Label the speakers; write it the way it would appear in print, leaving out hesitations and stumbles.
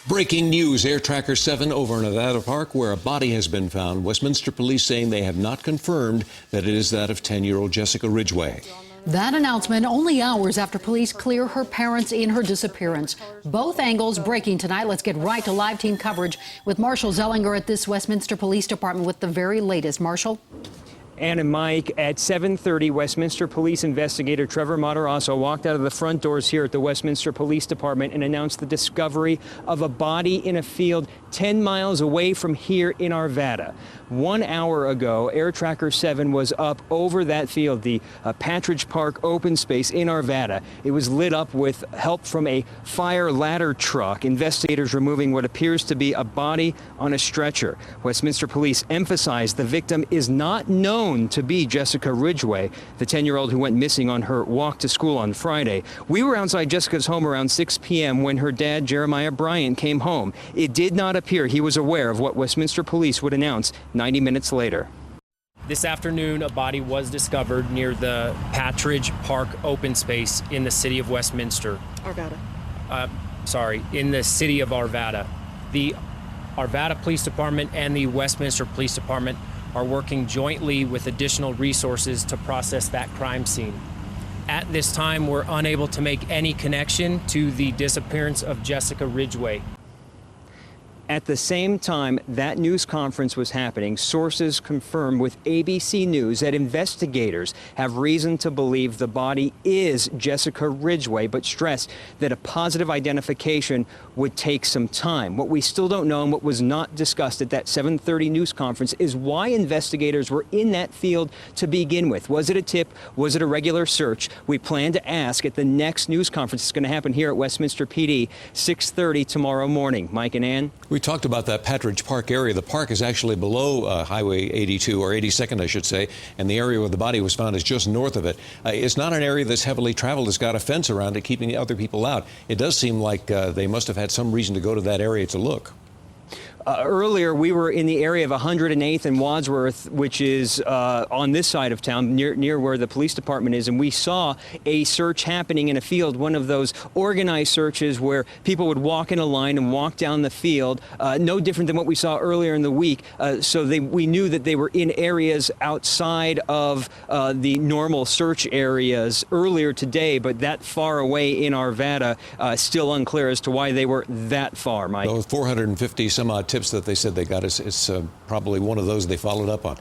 Speaker 1: Breaking news, Air Tracker 7 over in Arvada Park, where a body has been found. Westminster police saying they have not confirmed that it is that of 10-year-old Jessica Ridgeway.
Speaker 2: That announcement only hours after police clear her parents in her disappearance. Both angles breaking tonight. Let's get right to live team coverage with Marshal Zelinger at this Westminster Police Department with the very latest. Marshal?
Speaker 3: Ann and Mike, at 7:30, Westminster Police investigator Trevor Matarazzo walked out of the front doors here at the Westminster Police Department and announced the discovery of a body in a field 10 miles away from here in Arvada. 1 hour ago, Air Tracker 7 was up over that field, the Patridge Park open space in Arvada. It was lit up with help from a fire ladder truck. Investigators removing what appears to be a body on a stretcher. Westminster Police emphasized the victim is not known to be Jessica Ridgeway, the 10-year-old who went missing on her walk to school on Friday. We were outside Jessica's home around 6 p.m. when her dad, Jeremiah Bryant, came home. It did not appear he was aware of what Westminster Police would announce 90 minutes later.
Speaker 4: This afternoon, a body was discovered near the Patridge Park open space in the city of Westminster. In the city of Arvada. The Arvada Police Department and the Westminster Police Department are working jointly with additional resources to process that crime scene. At this time, we're unable to make any connection to the disappearance of Jessica Ridgeway.
Speaker 3: At the same time that news conference was happening, sources confirmed with ABC News that investigators have reason to believe the body is Jessica Ridgeway, but stress that a positive identification would take some time. What we still don't know and what was not discussed at that 7:30 news conference is why investigators were in that field to begin with. Was it a tip? Was it a regular search? We plan to ask at the next news conference. It's going to happen here at Westminster PD, 6:30 tomorrow morning. Mike and Ann?
Speaker 1: We talked about that Patridge Park area. The park is actually below Highway 82, or 82nd, I should say, and the area where the body was found is just north of it. It's not an area that's heavily traveled. It's got a fence around it, keeping other people out. It does seem like they must have had some reason to go to that area to look.
Speaker 3: Earlier, we were in the area of 108th and Wadsworth, which is on this side of town, near where the police department is, and we saw a search happening in a field, one of those organized searches where people would walk in a line and walk down the field, no different than what we saw earlier in the week. So we knew that they were in areas outside of the normal search areas earlier today, but that far away in Arvada, still unclear as to why they were that far, Mike.
Speaker 1: Those 450 some odd tips that they said they got, it's probably one of those they followed up on.